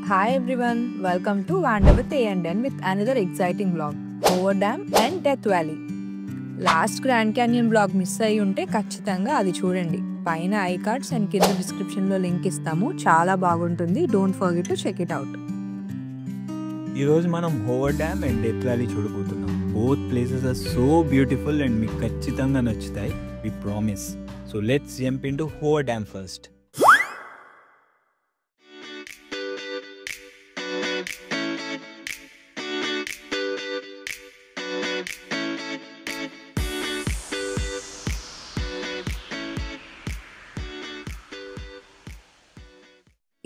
Hi everyone, welcome to Wander with A&N with another exciting vlog, Hoover Dam and Death Valley. Last grand canyon blog miss అయ్యి ఉంటే ఖచ్చితంగా అది చూడండి. పైన I cards and కింద డిస్క్రిప్షన్లో లింక్ ఇస్తాము. చాలా బాగుంటుంది. Don't forget to check it out. ఈరోజు మనం Hoover Dam and Death Valley చూడబోతున్నాం. Both places are so beautiful and మీకు ఖచ్చితంగా నచ్చుతాయి. We promise. So let's jump into Hoover Dam first.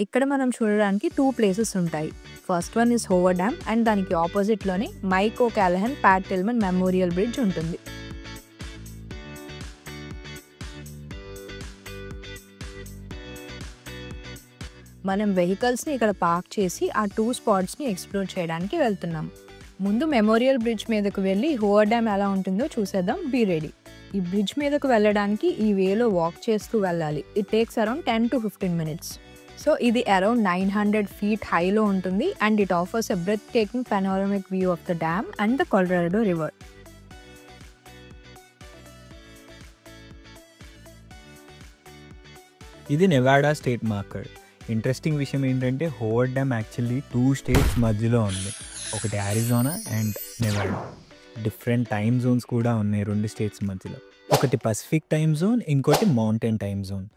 ఇక్కడ మనం చూడడానికి 2 ప్లేసెస్ ఉంటాయి. First one is Hoover Dam and దానికి ఆపోజిట్లోనే Mike O'Callaghan Pat Tillman memorial bridge ఉంటుంది. మనం వెహికల్స్ని ఇక్కడ పార్క్ చేసి ఆ 2 స్పాట్స్ని ఎక్స్ప్లోర్ చేయడానికి వెళ్తున్నాం. ముందు మెమోరియల్ బ్రిడ్జ్ మీదకు వెళ్ళి హోవర్ డ్యామ్ ఎలా ఉంటుందో చూసేద్దాం. Be ready. ఈ బ్రిడ్జ్ మీదకు వెళ్ళడానికి ఈ వేలో వాక్ చేస్తూ వెళ్ళాలి. It takes around 10 to 15 minutes. So ఇది అరౌండ్ 900 feet హైలో ఉంటుంది and it offers a breathtaking panoramic view of the dam and the Colorado river. ఇది నెవాడా స్టేట్ మార్కర్. ఇంట్రెస్టింగ్ విషయం ఏంటంటే హోవర్ డ్యామ్ యాక్చువల్లీ 2 states మధ్యలో ఉంది. ఒకటి Arizona and Nevada. Different time Jones కూడా ఉన్నాయి 2 states మధ్యలో. ఒకటి పసిఫిక్ టైమ్ జోన్, ఇంకోటి మౌంటైన్ టైమ్ జోన్.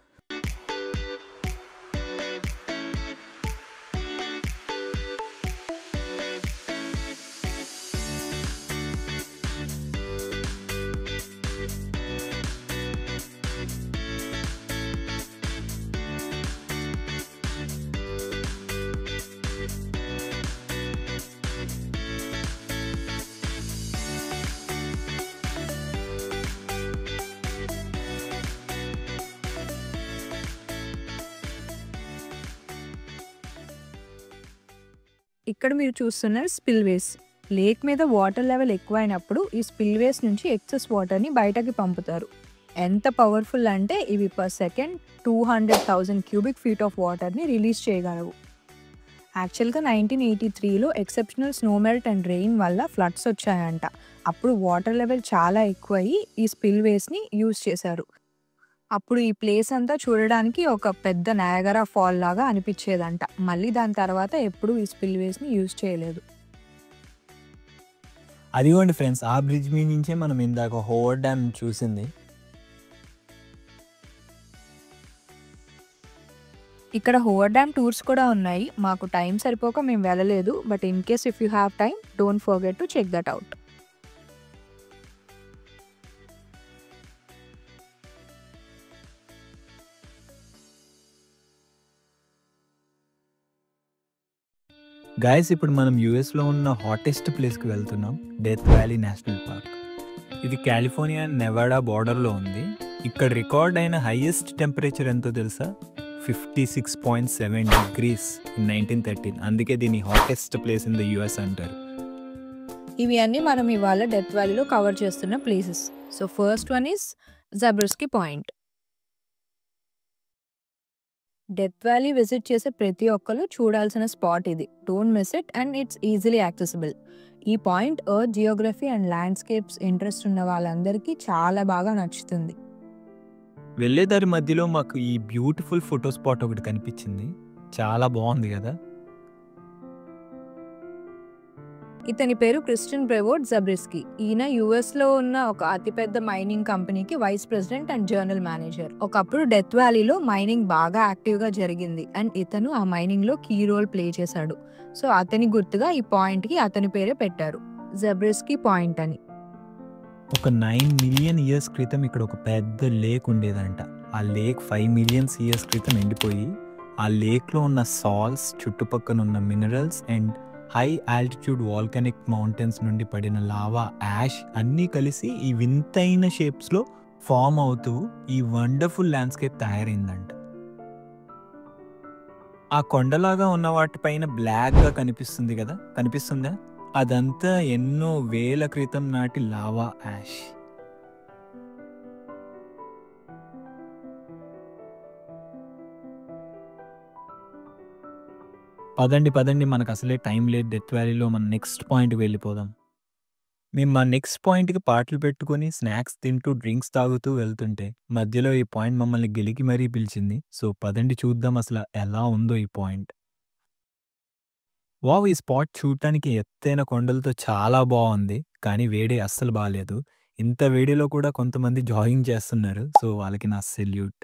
ఇక్కడ మీరు చూస్తున్నారు స్పిల్వేస్. లేక్ మీద వాటర్ లెవెల్ ఎక్కువైనప్పుడు ఈ స్పిల్వేస్ నుంచి ఎక్సెస్ వాటర్ని బయటకి పంపుతారు. ఎంత పవర్ఫుల్ అంటే ఇవి per second 200,000 cubic feet of వాటర్ని రిలీజ్ చేయగలవు. యాక్చువల్గా 1983లో exceptional snow melt and rain వల్ల ఫ్లడ్స్ వచ్చాయంట. అప్పుడు వాటర్ లెవెల్ చాలా ఎక్కువయ్యి ఈ స్పిల్వేస్ని యూజ్ చేశారు. అప్పుడు ఈ ప్లేస్ అంతా చూడడానికి ఒక పెద్ద నయాగరా ఫాల్ లాగా అనిపించేదంట. మళ్ళీ దాని తర్వాత ఎప్పుడు ఈ స్పిల్వేస్ని యూజ్ చేయలేదు. అదిగోండి ఫ్రెండ్స్, ఆ బ్రిడ్జ్ మీద నుంచే మనం ఇందాక హోవర్ డ్యామ్ చూసింది. ఇక్కడ హోవర్ డ్యామ్ టూర్స్ కూడా ఉన్నాయి. మాకు టైం సరిపోక మేము వెళ్ళలేదు. But in case if you have time don't forget to check that out. Guys, ఇప్పుడు మనం యూఎస్లో ఉన్న హాటెస్ట్ ప్లేస్కి వెళ్తున్నాం, డెత్ వ్యాలీ నేషనల్ పార్క్. ఇది కాలిఫోర్నియా అండ్ నెవాడా బార్డర్లో ఉంది. ఇక్కడ రికార్డ్ అయిన హైయెస్ట్ టెంపరేచర్ ఎంతో తెలుసా? 56.7 degrees in 1913. అందుకే దీన్ని hottest place in the US అంటారు. ఇవి అన్నీ మనం ఇవాళ డెత్ వ్యాలీలో కవర్ చేస్తున్న places. So first one is Zabriskie point. Death Valley visit చేసే ప్రతి ఒక్కరు చూడాల్సిన స్పాట్ ఇది. Don't miss it and it's easily accessible. ఈ point earth geography and landscapes interest ఉన్న వాళ్ళందరికీ చాలా బాగా నచ్చుతుంది. వెళ్ళేదారి మధ్యలో మాకు ఈ బ్యూటిఫుల్ ఫోటో స్పాట్ ఒకటి కనిపించింది. చాలా బాగుంది కదా. ఇతని పేరు క్రిస్టియన్ బ్రెవోర్డ్ జబ్రిస్కీ. ఈయన యుఎస్లో ఉన్న ఒక అతిపెద్ద మైనింగ్ కంపెనీకి vice president and general manager. ఒకప్పుడు డెత్ వ్యాలీలో మైనింగ్ బాగా యాక్టివ్గా జరిగింది అండ్ ఇతను ఆ మైనింగ్లో కీ రోల్ ప్లే చేశాడు. సో అతని గుర్తుగా ఈ పాయింట్కి అతని పేరే పెట్టారు, జబ్రిస్కీ పాయింట్ అని. ఒక 9 million years క్రితం ఇక్కడ ఒక పెద్ద లేక్ ఉండేదంట. ఆ లేక్ 5 million years క్రితం ఎండిపోయి ఆ లేక్లో ఉన్న సాల్ట్స్, చుట్టుపక్కల ఉన్న minerals and high altitude volcanic mountains నుండి పడిన లావా, యాష్ అన్నీ కలిసి ఈ వింతైన షేప్స్లో ఫామ్ అవుతూ ఈ వండర్ఫుల్ ల్యాండ్స్కేప్ తయారైందంట. ఆ కొండలాగా ఉన్న వాటిపైన బ్లాక్గా కనిపిస్తుంది కదా, కనిపిస్తుందా? అదంతా ఎన్నో వేల క్రితం నాటి లావా యాష్. పదండి పదండి, మనకు అసలే టైం లేదు. డెత్ వ్యాలీలో మన నెక్స్ట్ పాయింట్కి వెళ్ళిపోదాం. మేము మా నెక్స్ట్ పాయింట్కి పాటలు పెట్టుకొని స్నాక్స్ తింటూ డ్రింక్స్ తాగుతూ వెళ్తుంటే మధ్యలో ఈ పాయింట్ మమ్మల్ని గెలికి మరీ పిలిచింది. సో పదండి చూద్దాం అసలు ఎలా ఉందో ఈ పాయింట్. వావ్! ఈ స్పాట్ చూడటానికి ఎత్తైన కొండలతో చాలా బాగుంది. కానీ వేడి అస్సలు బాలేదు. ఇంత వేడిలో కూడా కొంతమంది జాగింగ్ చేస్తున్నారు. సో వాళ్ళకి నా సెల్యూట్.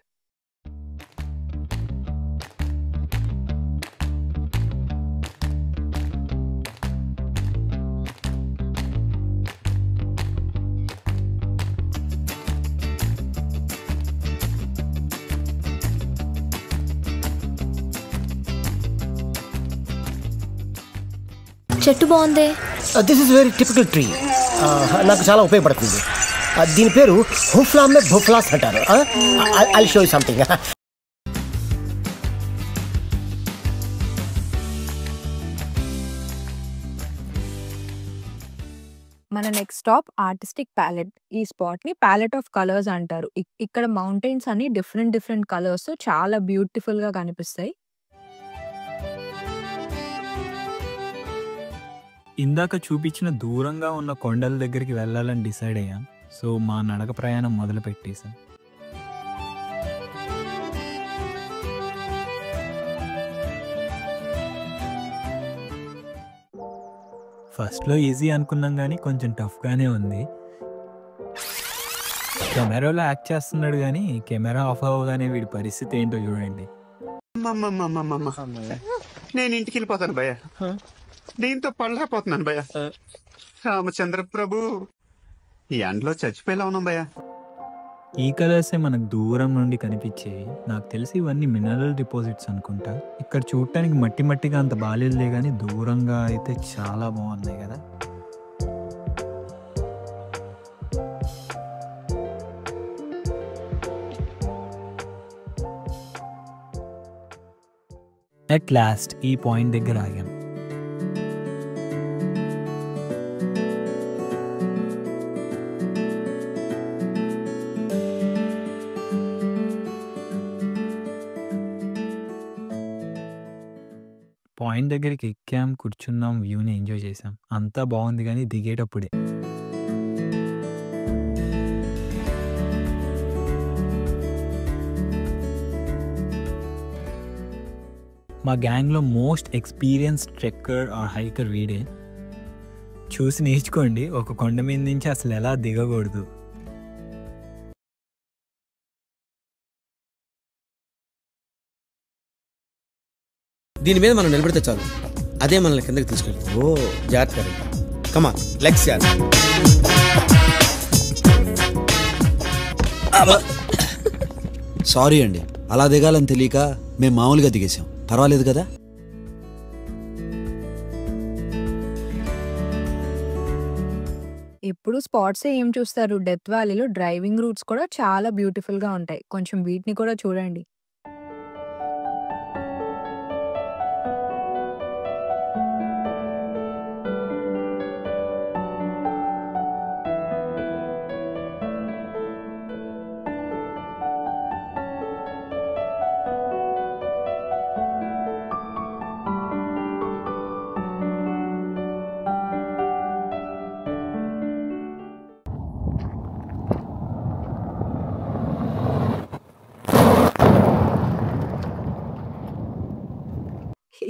చెట్టు బాగుందే. This is very typical tree. నాకు చాలా ఉపయోగపడుతుంది. దీని పేరు హుఫ్లామే భుఫ్లాస్ అంటారు. I show you something. మన నెక్స్ట్ స్టాప్ ఆర్టిస్టిక్ ప్యాలెట్. ఈ స్పాట్ ని ప్యాలెట్ ఆఫ్ కలర్స్ అంటారు. ఇక్కడ మౌంటైన్స్ అన్ని డిఫరెంట్ కలర్స్ చాలా బ్యూటిఫుల్ గా కనిపిస్తాయి. ఇందాక చూపించిన దూరంగా ఉన్న కొండల దగ్గరికి వెళ్ళాలని డిసైడ్ అయ్యాం. సో మా నడక ప్రయాణం మొదలు పెట్టేశాం. ఫస్ట్లో ఈజీ అనుకున్నాం కానీ కొంచెం టఫ్గానే ఉంది. కెమెరాలో యాక్ట్ చేస్తున్నాడు కానీ కెమెరా ఆఫ్ అవ్వగానే వీడి పరిస్థితి ఏంటో చూడండి. నేను ఇంటికి వెళ్ళిపోతాను భయ్య. దీంతో పళ్ళపోతున్నాను భయ్య. రామచంద్ర ప్రభు, ఈ ఎండలో చచ్చిపోయేలా ఉన్నాం భయ్య. ఈ కలర్సే మనకు దూరం నుండి కనిపించేవి. నాకు తెలిసి ఇవన్నీ మినరల్ డిపాజిట్స్ అనుకుంటా. ఇక్కడ చూడటానికి మట్టిగా అంత బాలేదులే కానీ దూరంగా అయితే చాలా బాగున్నాయి కదా. అట్ లాస్ట్ ఈ పాయింట్ దగ్గర ఆగాం. పాయింట్ దగ్గరికి ఎక్కాం, కూర్చున్నాం, వ్యూని ఎంజాయ్ చేసాం. అంతా బాగుంది కానీ దిగేటప్పుడే మా గ్యాంగ్లో most experienced trekker or hiker వీడే. చూసి నేర్చుకోండి, ఒక కొండ మీద నుంచి అసలు ఎలా దిగకూడదు. దీని మీద మనం నిలబడితే చాలు, అదే మనల్ని కిందకి తీసుకెళ్తాం. ఓ జాగ్రత్త, కమా లెగ్స్ యార్. సారీ అండి, అలా దిగాలని తెలియక మేము మామూలుగా దిగేసాం. పర్వాలేదు కదా. ఇప్పుడు స్పాట్స్ ఏం చూస్తారు, డెత్ వ్యాలీలో డ్రైవింగ్ రూట్స్ కూడా చాలా బ్యూటిఫుల్ గా ఉంటాయి. కొంచెం వీటిని కూడా చూడండి.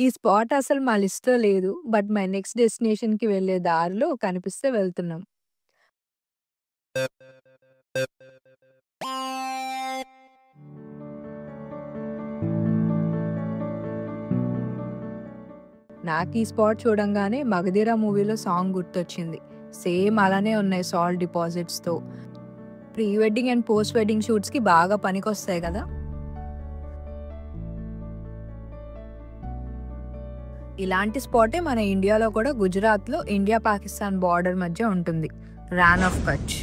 ఈ స్పాట్ అసలు మా లిస్ట్‌లో లేదు. బట్ మై నెక్స్ట్ డెస్టినేషన్‌కి వెళ్ళే దారిలో కనిపిస్తే వెళ్తున్నాం. నాకు ఈ స్పాట్ చూడంగానే 'మగధీర' మూవీలో సాంగ్ గుర్తొచ్చింది. సేమ్ అలానే ఉన్నాయి సాల్ట్ డిపాజిట్స్‌తో. Pre wedding and post wedding షూట్స్‌కి బాగా పనికొస్తాయి కదా. ఇలాంటి స్పాటే మన ఇండియాలో కూడా గుజరాత్‌లో ఇండియా పాకిస్తాన్ బార్డర్ మధ్య ఉంటుంది. రాన్ ఆఫ్ కచ్.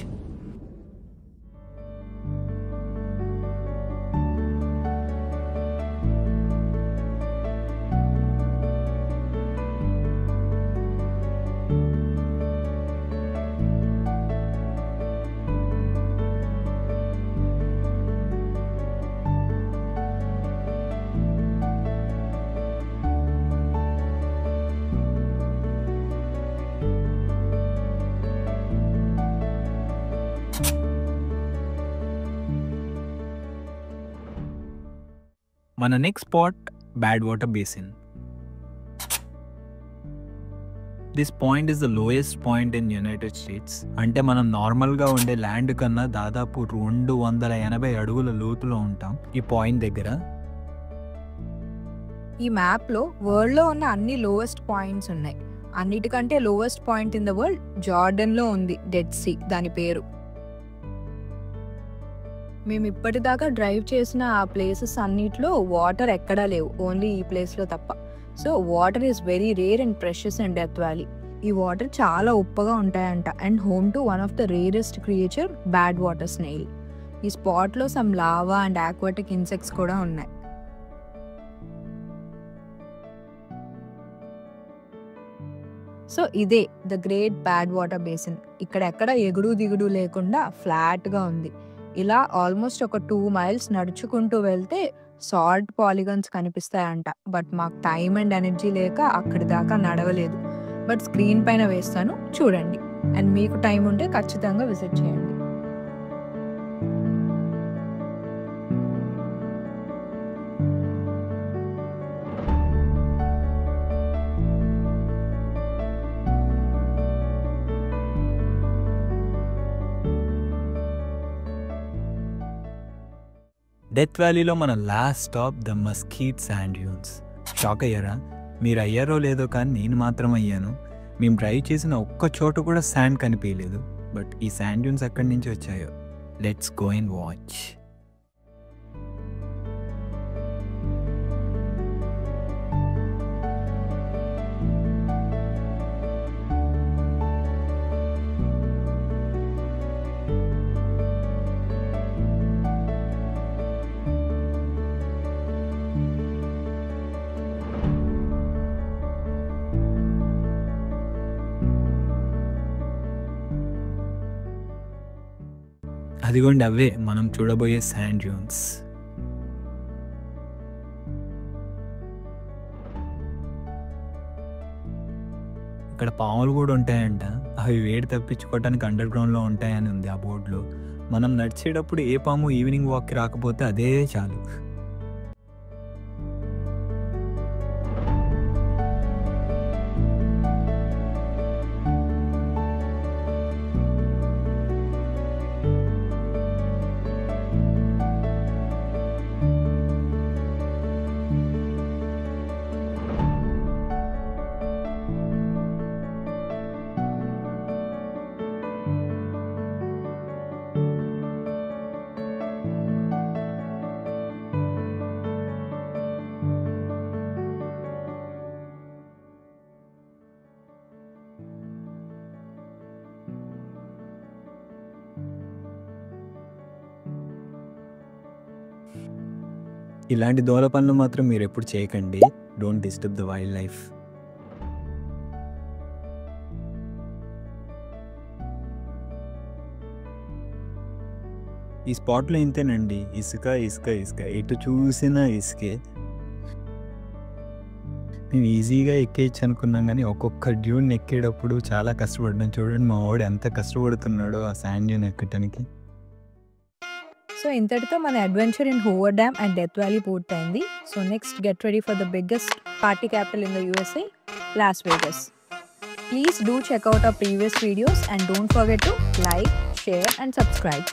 మన next spot bad water basin. This point is the lowest point in United states. అంటే మనం నార్మల్గా ఉండే ల్యాండ్ కన్నా దాదాపు 280 అడుగుల లోతులో ఉంటాం ఈ పాయింట్ దగ్గర. ఈ మ్యాప్లో వరల్డ్లో ఉన్న అన్ని లోవెస్ట్ పాయింట్స్ ఉన్నాయి. అన్నిటికంటే lowest point in the world జార్డన్లో ఉంది, డెడ్ సీ దాని పేరు. మేము ఇప్పటిదాకా డ్రైవ్ చేసిన ఆ ప్లేసెస్ అన్నిట్లో వాటర్ ఎక్కడా లేవు, ఓన్లీ ఈ ప్లేస్లో తప్ప. So water is very rare and precious in death valley. ఈ వాటర్ చాలా ఉప్పగా ఉంటాయంట and home to one of the rarest creature, bad water snail. ఈ స్పాట్లో some lava and aquatic insects కూడా ఉన్నాయి. సో ఇదే the great bad water basin. ఇక్కడ ఎక్కడ ఎగుడు దిగుడు లేకుండా ఫ్లాట్గా ఉంది. ఇలా ఆల్మోస్ట్ ఒక 2 miles నడుచుకుంటూ వెళ్తే సాల్ట్ పాలిగన్స్ కనిపిస్తాయంట. బట్ మాకు టైం అండ్ ఎనర్జీ లేక అక్కడి దాకా నడవలేదు. బట్ స్క్రీన్ పైన వేస్తాను, చూడండి. అండ్ మీకు టైం ఉంటే ఖచ్చితంగా విజిట్ చేయండి. డెత్ వ్యాలీలో మన last stop the Mesquite Sand Dunes. Shock అయ్యారా? మీరు అయ్యారో లేదో కానీ నేను మాత్రం అయ్యాను. మేము డ్రైవ్ చేసిన ఒక్క చోట కూడా శాండ్ కనిపించలేదు. బట్ ఈ శాండ్ డ్యూన్స్ ఎక్కడి నుంచి వచ్చాయో లెట్స్ గో అండ్ వాచ్. అదిగోండి, అవే మనం చూడబోయే శాండ్ డ్యూన్స్. ఇక్కడ పాములు కూడా ఉంటాయంట. అవి వేడి తప్పించుకోవటానికి అండర్ గ్రౌండ్లో ఉంటాయని ఉంది ఆ బోర్డులో. మనం నడిచేటప్పుడు ఏ పాము ఈవినింగ్ వాక్కి రాకపోతే అదే చాలు. ఇలాంటి దోల పనులు మాత్రం మీరు ఎప్పుడు చేయకండి. Don't disturb the wild life. ఈ స్పాట్లో ఇంతేనండి, ఇసుక ఇసుక ఇసుక, ఎటు చూసినా ఇసుకే. మేము ఈజీగా ఎక్కేయచ్చు అనుకున్నాం కానీ ఒక్కొక్క డ్యూన్ ఎక్కేటప్పుడు చాలా కష్టపడ్డాం. చూడండి మా వాడు ఎంత కష్టపడుతున్నాడో ఆ శాండ్ డ్యూన్ ఎక్కడానికి. సో ఇంతటితో మన adventure in Hoover Dam and Death Valley పూర్తయింది. So next get ready for the biggest party capital in the USA, Las Vegas. Please do check out our previous videos and don't forget to like, share and subscribe.